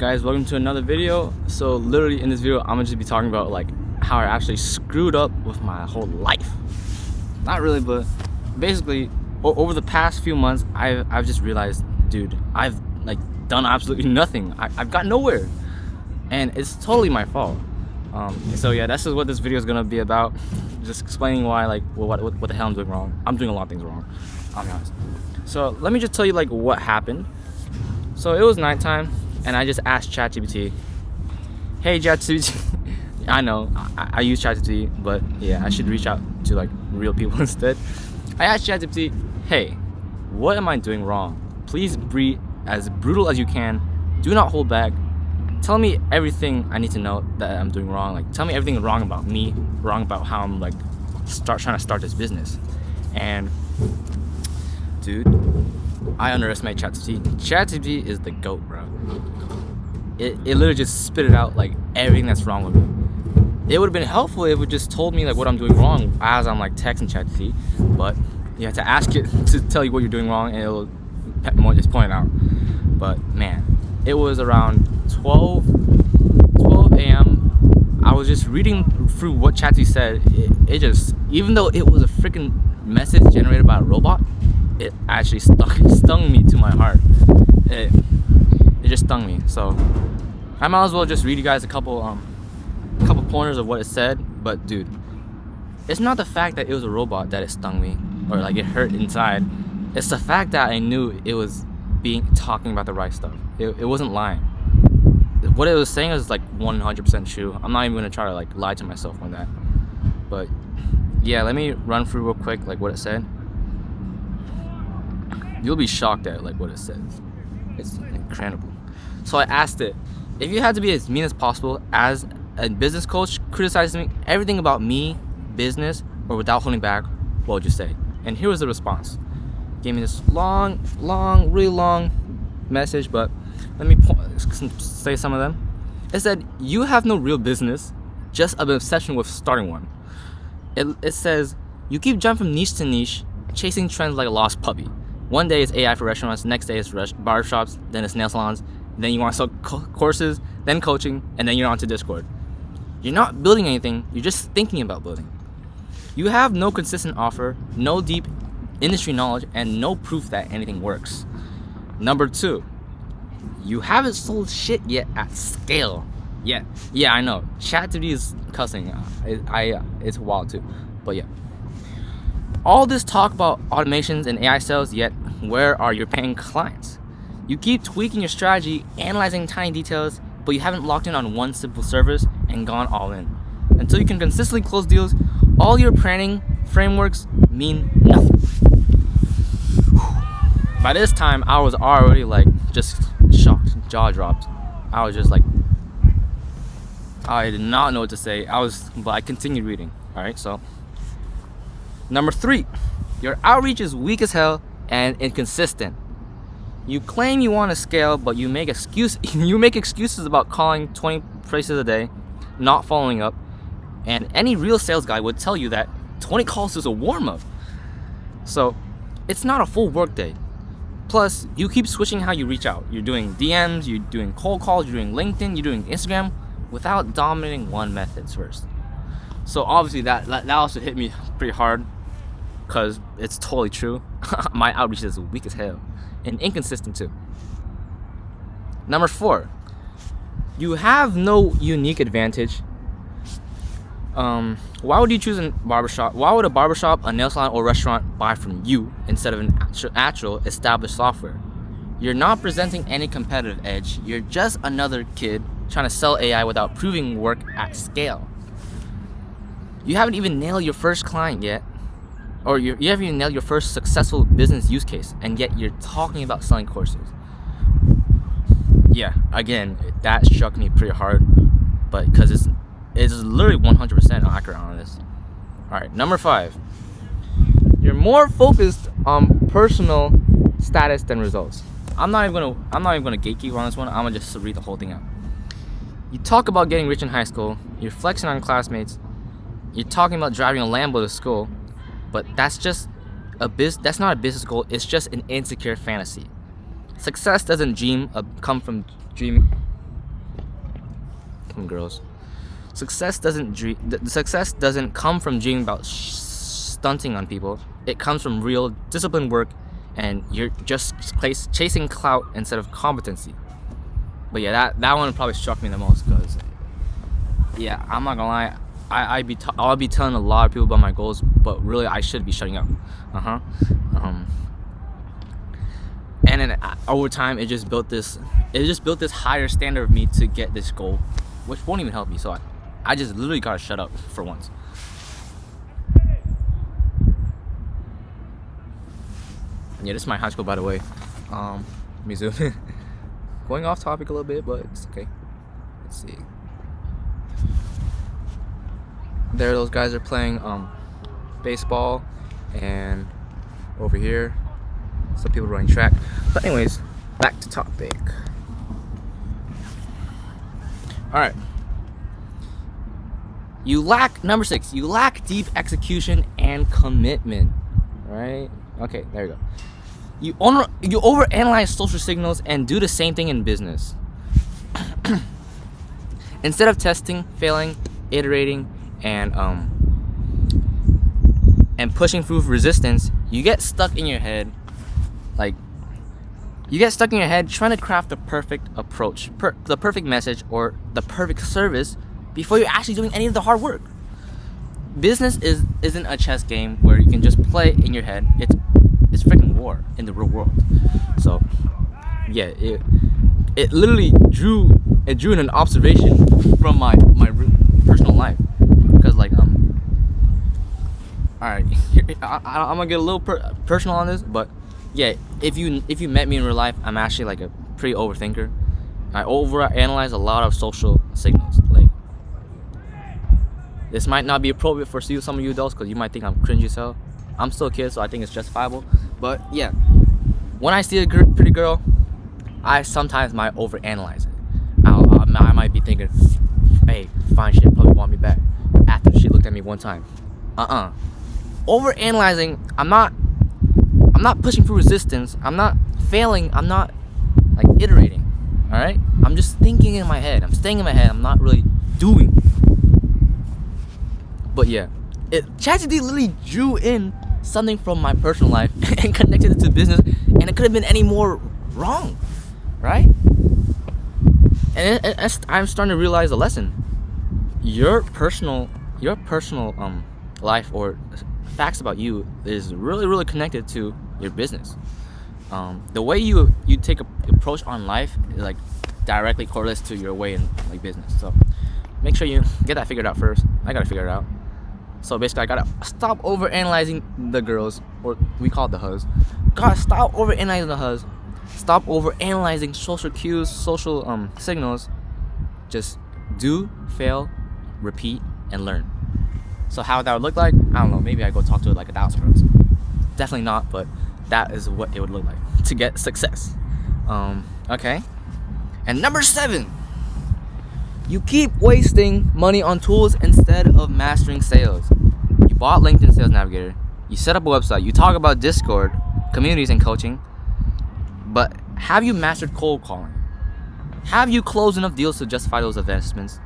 Guys, welcome to another video. So literally in this video I'm gonna just be talking about like how I actually screwed up with my whole life. Not really, but basically over the past few months I've just realized, dude, I've like done absolutely nothing. I've got nowhere, and it's totally my fault. So yeah, that's just what this video is gonna be about, just explaining why, like, what the hell I'm doing wrong. I'm doing a lot of things wrong, I'll be honest. So let me just tell you like what happened. So it was nighttime and I just asked ChatGPT, hey ChatGPT, I know I use ChatGPT, but yeah, I should reach out to like real people instead. I asked ChatGPT, hey, what am I doing wrong? Please be as brutal as you can. Do not hold back. Tell me everything I need to know that I'm doing wrong. Like, tell me everything wrong about me, wrong about how I'm like trying to start this business. And dude, I underestimate ChatGPT. ChatGPT is the GOAT, bro. It literally just spit it out like everything that's wrong with me. It would have been helpful if it just told me like what I'm doing wrong as I'm like texting ChatGPT, but you have to ask it to tell you what you're doing wrong, and it'll just point it out. But man, it was around 12 a.m. I was just reading through what ChatGPT said. It just, even though it was a freaking message generated by a robot, it actually stung me to my heart. It just stung me. So I might as well just read you guys a couple pointers of what it said. But dude, it's not the fact that it was a robot that it stung me or like it hurt inside. It's the fact that I knew it was talking about the right stuff. It wasn't lying. What it was saying was like 100% true. I'm not even gonna try to like lie to myself on that. But yeah, let me run through real quick like what it said. You'll be shocked at like what it says. It's incredible. So I asked it, if you had to be as mean as possible as a business coach criticizing me, everything about me, business, or without holding back, what would you say? And here was the response. It gave me this really long message, but let me say some of them. It said, you have no real business, just an obsession with starting one. It says, you keep jumping from niche to niche, chasing trends like a lost puppy. One day it's AI for restaurants, next day it's barbershops, then it's nail salons, then you want to sell courses, then coaching, and then you're on to Discord. You're not building anything, you're just thinking about building. You have no consistent offer, no deep industry knowledge, and no proof that anything works. Number 2, you haven't sold shit yet at scale. Yeah, I know. ChatGPT is cussing. It's wild too, but yeah. All this talk about automations and AI sales, yet where are your paying clients? You keep tweaking your strategy, analyzing tiny details, but you haven't locked in on one simple service and gone all in. Until you can consistently close deals, all your planning frameworks mean nothing. By this time, I was already like just shocked, jaw dropped. I was just like, I did not know what to say. But I continued reading. All right, so number 3, your outreach is weak as hell and inconsistent. You claim you want to scale, but you make excuses about calling 20 places a day, not following up, and any real sales guy would tell you that 20 calls is a warm-up. So it's not a full workday. Plus, you keep switching how you reach out. You're doing DMs, you're doing cold calls, you're doing LinkedIn, you're doing Instagram, without dominating one method first. So obviously that also hit me pretty hard, because it's totally true. My outreach is weak as hell and inconsistent too. Number 4, you have no unique advantage. Why would you choose a barbershop? Why would a barbershop, a nail salon, or restaurant buy from you instead of an actual established software? You're not presenting any competitive edge. You're just another kid trying to sell AI without proving work at scale. You haven't even nailed your first client yet, or you haven't even nailed your first successful business use case, and yet you're talking about selling courses. Yeah, again, that struck me pretty hard, but because it's literally 100% accurate on this. All right, number 5, you're more focused on personal status than results. I'm not even gonna gatekeep on this one. I'm gonna just read the whole thing out. You talk about getting rich in high school. You're flexing on classmates. You're talking about driving a Lambo to school, but that's not a business goal. It's just an insecure fantasy. Success doesn't come from dreaming. from girls. Success doesn't the success doesn't come from dreaming about stunting on people. It comes from real disciplined work, and you're just chasing clout instead of competency. But yeah, that one probably struck me the most, because yeah, I'm not gonna lie, I'll be telling a lot of people about my goals, but really I should be shutting up. And then over time, it just built this higher standard of me to get this goal, which won't even help me. So I just literally gotta shut up for once. Yeah, this is my high school, by the way. Let me zoom in. Going off topic a little bit, but it's okay. Let's see. There, those guys are playing baseball, and over here, some people running track. But anyways, back to topic. All right. Number 6. You lack deep execution and commitment. Right? Okay, there you go. You overanalyze social signals and do the same thing in business. Instead of testing, failing, iterating, and pushing through resistance, you get stuck in your head. You get stuck in your head trying to craft the perfect approach, the perfect message, or the perfect service before you're actually doing any of the hard work. Business isn't a chess game where you can just play in your head. It's freaking war in the real world. So yeah, it literally drew in an observation from my personal life, because all right, I'm gonna get a little personal on this, but yeah, if you met me in real life, I'm actually like a pretty overthinker. I overanalyze a lot of social signals. Like, this might not be appropriate for some of you adults, because you might think I'm cringy as hell. I'm still a kid, so I think it's justifiable. But yeah, when I see a pretty girl, I sometimes might overanalyze it. I might be thinking, hey, fine, she'll probably want me back after she looked at me one time. Overanalyzing, I'm not pushing through resistance. I'm not failing. I'm not like iterating. All right. I'm just thinking in my head. I'm staying in my head. I'm not really doing. But yeah, ChatGPT literally drew in something from my personal life and connected it to business, and it could have been any more wrong, right? And I'm starting to realize a lesson. Your personal life or facts about you is really, really connected to your business. The way you take a approach on life like directly correlates to your way in like business. So make sure you get that figured out first. I gotta figure it out. So basically, I gotta stop overanalyzing the girls, or we call it the huzz. Gotta stop overanalyzing the huzz. Stop overanalyzing social cues, social signals. Just do, fail, repeat, and learn. So how that would look like, I don't know. Maybe I go talk to like 1,000 girls. Definitely not, but that is what it would look like to get success. Okay. And number 7. You keep wasting money on tools instead of mastering sales. You bought LinkedIn Sales Navigator. You set up a website. You talk about Discord, communities, and coaching. But have you mastered cold calling? Have you closed enough deals to justify those investments?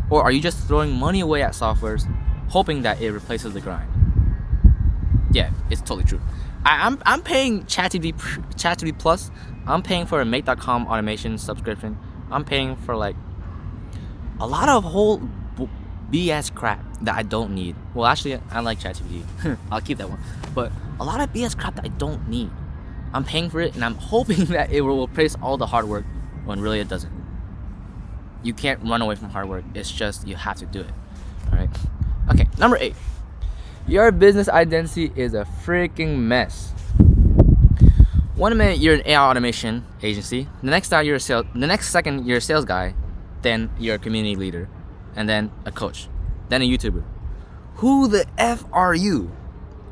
Or are you just throwing money away at softwares, hoping that it replaces the grind? Yeah, it's totally true. I'm paying ChatGPT Plus. I'm paying for a Make.com automation subscription. I'm paying for like a lot of whole BS crap that I don't need. Well, actually, I like ChatGPT. I'll keep that one. But a lot of BS crap that I don't need. I'm paying for it, and I'm hoping that it will replace all the hard work, when really it doesn't. You can't run away from hard work. It's just you have to do it. All right. Okay. Number 8. Your business identity is a freaking mess. One minute you're an AI automation agency. The next second you're a sales guy. Then you're a community leader, and then a coach, then a YouTuber. Who the F are you?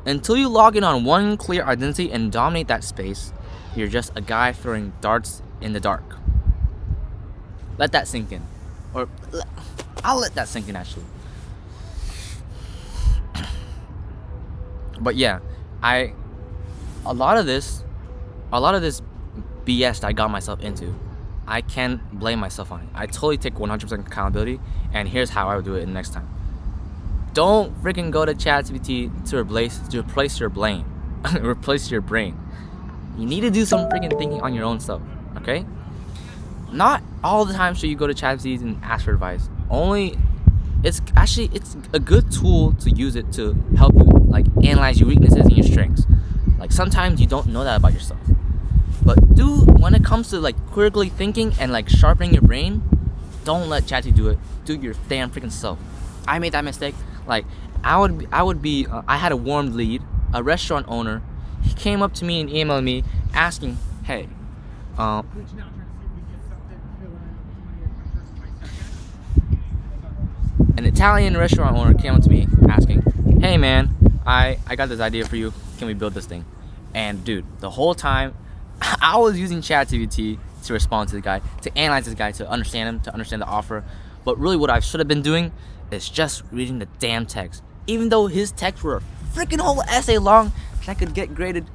Until you log in on one clear identity and dominate that space, you're just a guy throwing darts in the dark. Let that sink in. Or I'll let that sink in actually. But yeah, a lot of this BS that I got myself into, I can't blame myself on it. I totally take 100% accountability, and here's how I would do it the next time. Don't freaking go to ChatGPT to replace your blame, replace your brain. You need to do some freaking thinking on your own stuff, okay? Not all the time should you go to ChatGPT and ask for advice. It's a good tool to use it to help you like analyze your weaknesses and your strengths. Like sometimes you don't know that about yourself. But when it comes to like critically thinking and like sharpening your brain, don't let ChatGPT do it. Do it your damn freaking self. I made that mistake. Like I had a warm lead, a restaurant owner. He came up to me and emailed me asking, hey, an Italian restaurant owner came up to me asking, hey man, I got this idea for you. Can we build this thing? And dude, the whole time I was using ChatGPT to respond to the guy, to analyze this guy, to understand him, to understand the offer. But really what I should have been doing is just reading the damn text. Even though his texts were a freaking whole essay long and I could get graded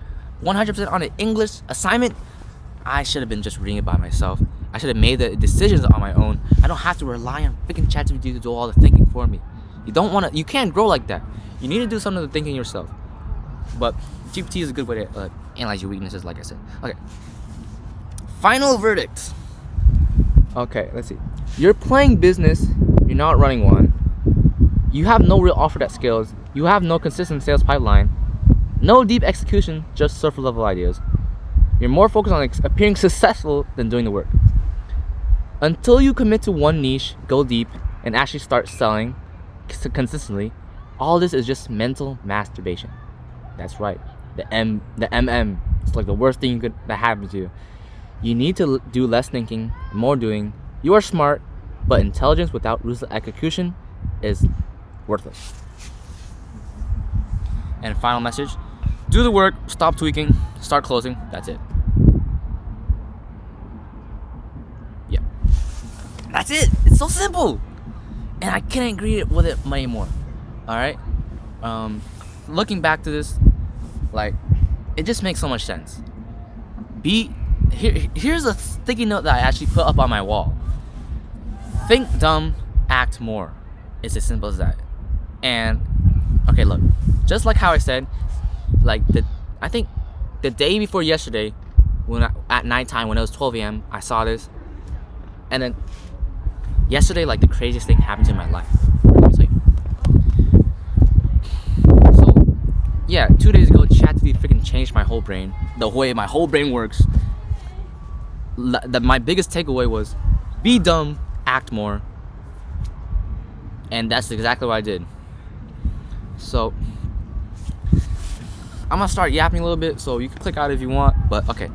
100% on an English assignment, I should have been just reading it by myself. I should have made the decisions on my own. I don't have to rely on freaking ChatGPT to do all the thinking for me. You can't grow like that. You need to do some of the thinking yourself. But GPT is a good way to analyze your weaknesses, like I said. Okay. Final verdict. Okay, let's see. You're playing business. You're not running one. You have no real offer that scales. You have no consistent sales pipeline. No deep execution, just surface level ideas. You're more focused on appearing successful than doing the work. Until you commit to one niche, go deep, and actually start selling consistently, all this is just mental masturbation. That's right. The MM. It's like the worst thing that happened to you. You need to do less thinking, more doing. You are smart, but intelligence without ruthless execution is worthless. And final message: do the work, stop tweaking, start closing. That's it. Yeah. That's it. It's so simple. And I can't agree with it anymore. Alright? Looking back to this, like, it just makes so much sense. Here's a sticky note that I actually put up on my wall. Think dumb, act more. It's as simple as that. And okay, look, just like how I said, like I think the day before yesterday, at nighttime when it was 12 a.m., I saw this, and then yesterday, like the craziest thing happened in my life. Let me tell you. So yeah, 2 days ago, ChatGPT freaking changed my whole brain, the way my whole brain works. My biggest takeaway was, be dumb, act more. And that's exactly what I did. So I'm gonna start yapping a little bit, so you can click out if you want. But okay,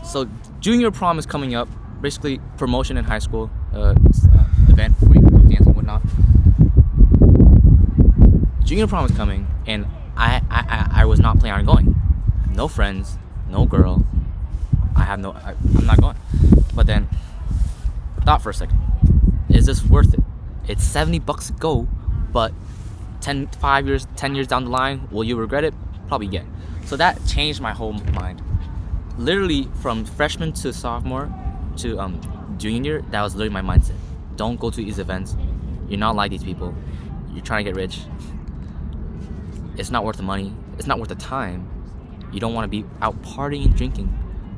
so junior prom is coming up. Basically, promotion in high school, event where you can go dancing and whatnot. Junior prom is coming, and I was not planning on going. No friends, no girl. I'm not going. But then, thought for a second, is this worth it? It's $70 to go, but 10 years down the line, will you regret it? Probably yeah. So that changed my whole mind. Literally from freshman to sophomore to junior, that was literally my mindset. Don't go to these events. You're not like these people. You're trying to get rich. It's not worth the money. It's not worth the time. You don't want to be out partying and drinking.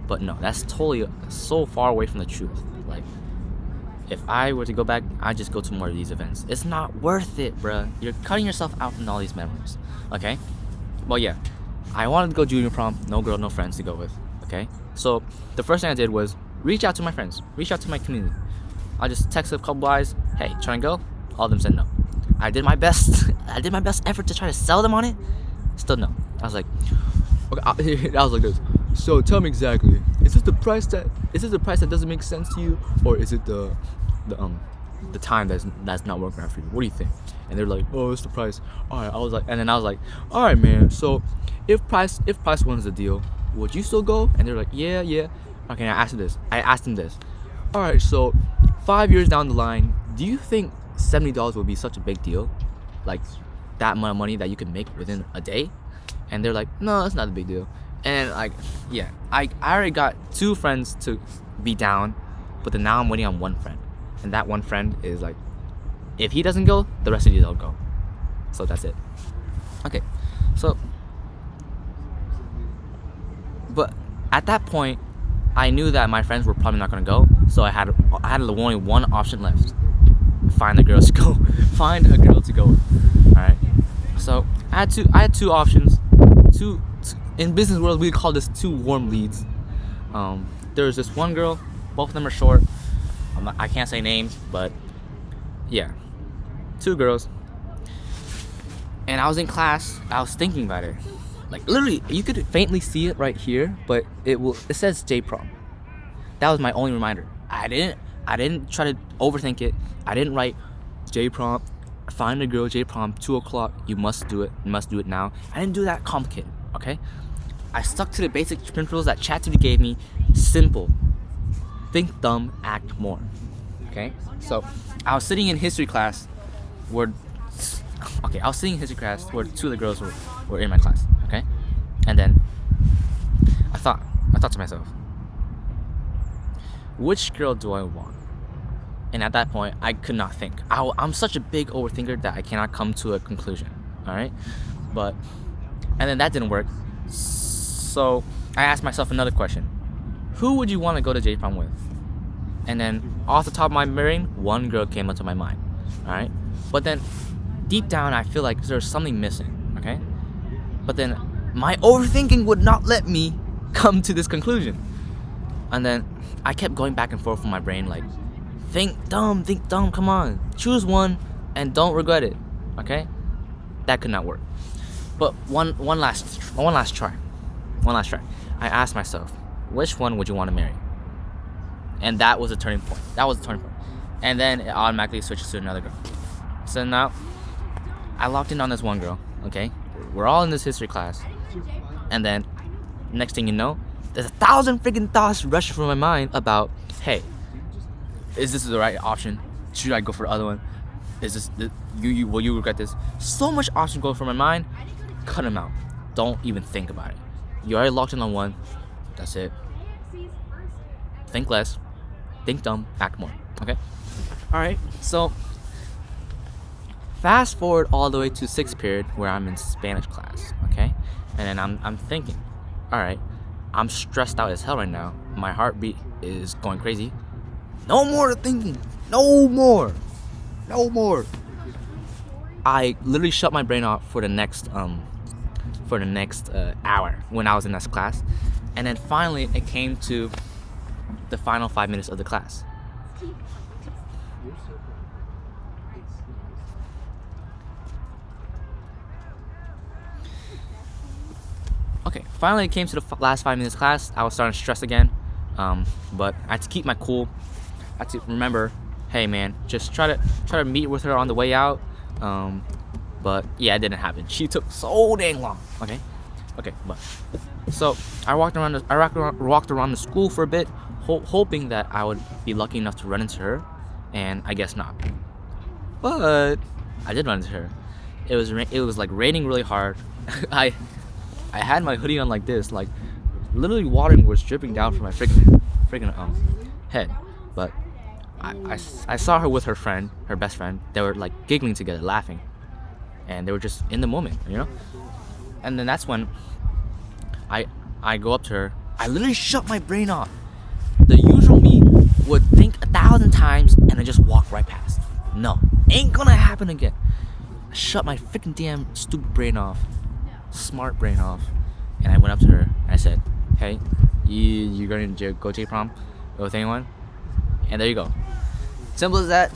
But no, that's totally so far away from the truth. Like, if I were to go back, I'd just go to more of these events. It's not worth it, bruh. You're cutting yourself out from all these memories. Okay? Well, yeah. I wanted to go junior prom. No girl, no friends to go with. Okay? So, the first thing I did was reach out to my friends. Reach out to my community. I just texted a couple guys. Hey, trying to go? All of them said no. I did my best. I did my best effort to try to sell them on it. Still no. I was like, okay. I was like this. So tell me exactly. Is this the price that doesn't make sense to you, or is it the time that's not working out for you? What do you think? And they're like, oh, it's the price. All right. I was like, all right, man. So if price wins the deal, would you still go? And they're like, yeah. Okay. I asked them this. All right. So 5 years down the line, do you think $70 would be such a big deal? Like that amount of money that you can make within a day? And they're like, no, it's not a big deal. And like, yeah, I already got 2 friends to be down. but then now I'm waiting on one friend, and that one friend is like, if he doesn't go, the rest of you don't go. So that's it. Okay, so, but at that point, I knew that my friends were probably not gonna go, so I had only one option left: find a girl to go. Find a girl to go. All right. So I had two options. In business world, we call this two warm leads. There's this one girl. Both of them are short. I can't say names, but yeah, two girls. And I was in class. I was thinking about it. Like literally, you could faintly see it right here, but it says J-prom. That was my only reminder. I didn't try to overthink it. I didn't write J-prom, find a girl, J-prom, 2 o'clock, you must do it now. I didn't do that complicated, okay? I stuck to the basic principles that ChatGPT gave me. Simple. Think dumb, act more. Okay? So I was sitting in history class where two of the girls were in my class, okay? And then I thought to myself, which girl do I want? And at that point, I could not think. I'm such a big overthinker that I cannot come to a conclusion. All right, and then that didn't work. So I asked myself another question: who would you want to go to J-prom with? And then off the top of my brain, one girl came up to my mind. All right, but then deep down, I feel like there's something missing. Okay, but then my overthinking would not let me come to this conclusion. And then I kept going back and forth in my brain, like, think dumb, come on. Choose one and don't regret it, okay? That could not work. But one last try. I asked myself, which one would you want to marry? And that was a turning point. And then it automatically switches to another girl. So now, I locked in on this one girl, okay? We're all in this history class. And then, next thing you know, there's 1,000 freaking thoughts rushing through my mind about, hey, is this the right option? Should I go for the other one? Is this will you regret this? So much options going through my mind. Cut them out. Don't even think about it. You already locked in on one. That's it. Think less. Think dumb. Act more. Okay. All right. So fast forward all the way to 6th period where I'm in Spanish class. Okay, and then I'm thinking, all right, I'm stressed out as hell right now. My heartbeat is going crazy. No more thinking. No more. I literally shut my brain off for the next hour when I was in this class, and then finally it came to the final 5 minutes of the class. Okay, finally it came to the last 5 minutes of class. I was starting to stress again, but I had to keep my cool. I had to remember, hey man, just try to meet with her on the way out. But yeah, it didn't happen. She took so dang long. Okay, but so I walked around the school for a bit, hoping that I would be lucky enough to run into her, and I guess not. But I did run into her. It was like raining really hard. I had my hoodie on like this, like literally water was dripping down from my freaking head. But I saw her with her friend, her best friend. They were like giggling together, laughing, and they were just in the moment, you know. And then that's when I go up to her. I literally shut my brain off. The usual me would think 1,000 times and then just walk right past. No, ain't gonna happen again. I shut my freaking damn stupid brain off, smart brain off, and I went up to her and I said, hey, you going to go J-prom? Go with anyone? And there you go. Simple as that.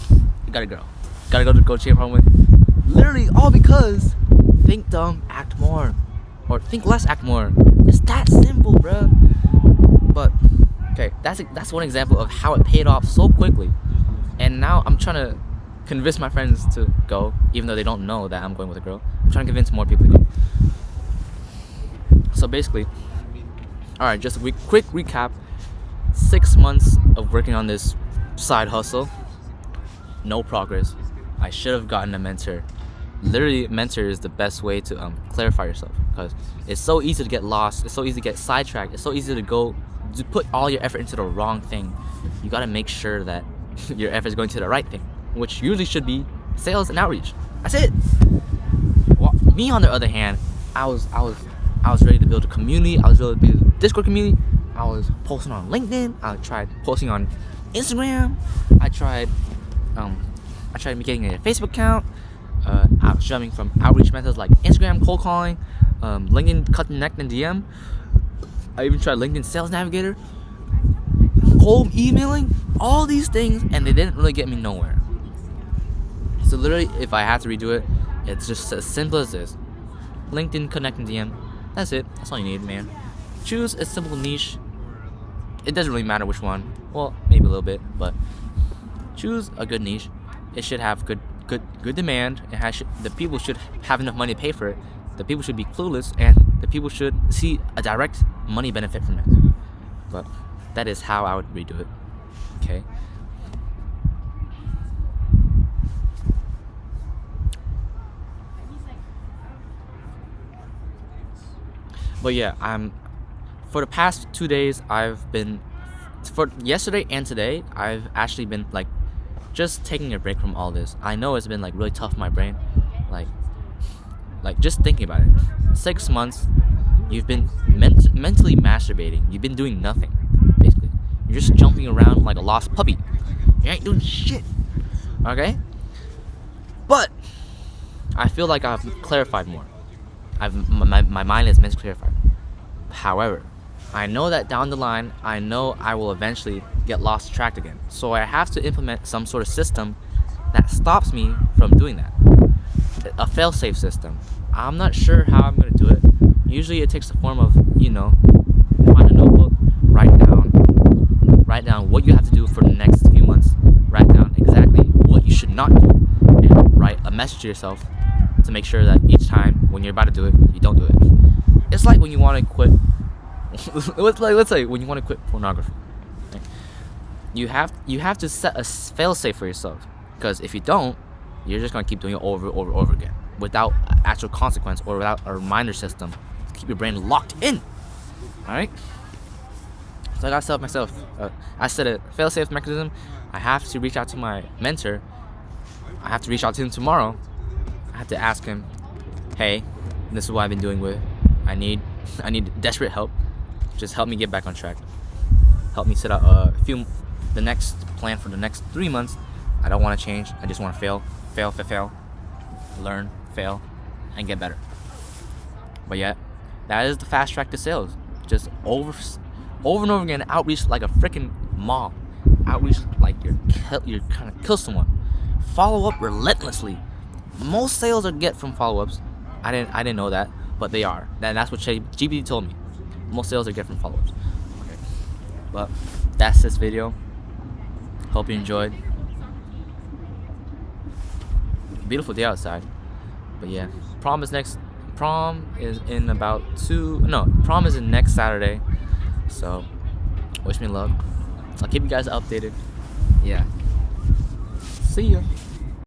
You got a girl. Gotta go J-prom with. Literally all because think dumb, act more. Or think less, act more. It's that simple, bruh. But okay, that's one example of how it paid off so quickly. And now I'm trying to convince my friends to go, even though they don't know that I'm going with a girl. I'm trying to convince more people to go. So basically, alright, just a quick recap. 6 months of working on this side hustle, no progress. I should have gotten a mentor. Literally, mentor is the best way to clarify yourself, because it's so easy to get lost, it's so easy to get sidetracked, it's so easy to go put all your effort into the wrong thing. You gotta make sure that your effort is going to the right thing, which usually should be sales and outreach. That's it. Well, me on the other hand, I was ready to build a community. I was ready to build a Discord community. I was posting on LinkedIn. I tried posting on Instagram. I tried getting a Facebook account. I was jumping from outreach methods like Instagram cold calling, LinkedIn connect and DM. I even tried LinkedIn Sales Navigator, cold emailing, all these things, and they didn't really get me nowhere. So literally, if I had to redo it, it's just as simple as this: LinkedIn connect and DM. That's it. That's all you need, man. Choose a simple niche. It doesn't really matter which one. Well, maybe a little bit, but choose a good niche. It should have good demand. The people should have enough money to pay for it. The people should be clueless, and the people should see a direct money benefit from it. But that is how I would redo it. Okay. But yeah, for the past 2 days, for yesterday and today, I've actually been like just taking a break from all this. I know it's been like really tough for my brain, like just thinking about it. 6 months, you've been mentally masturbating. You've been doing nothing, basically. You're just jumping around like a lost puppy. You ain't doing shit, okay? But I feel like I've clarified more. My mind is mentally clarified. However, I know that down the line, I know I will eventually get lost track again. So I have to implement some sort of system that stops me from doing that. A fail-safe system. I'm not sure how I'm going to do it. Usually it takes the form of, find a notebook, write down what you have to do for the next few months. Write down exactly what you should not do, and write a message to yourself to make sure that each time when you're about to do it, you don't do it. It's like when you want to quit. Let's say when you want to quit pornography, right? You have to set a fail-safe for yourself, because if you don't, you're just gonna keep doing it over again without actual consequence or without a reminder system to keep your brain locked in. All right. So I gotta set up myself. I set a fail-safe mechanism. I have to reach out to my mentor. I have to reach out to him tomorrow. I have to ask him, hey, this is what I've been doing with. I need desperate help. Just help me get back on track. Help me set up the next plan for the next 3 months. I don't want to change. I just want to fail, learn, fail, and get better. But yet, that is the fast track to sales. Just over and over again, outreach like a freaking mob. Outreach like you're trying to kill someone. Follow up relentlessly. Most sales are get from follow-ups. I didn't know that, but they are. That's what GPT told me. Most sales are get from follow-ups. Okay. But that's this video. Hope you enjoyed. Beautiful day outside. But yeah, prom is in next Saturday. So wish me luck. I'll keep you guys updated. Yeah. See ya.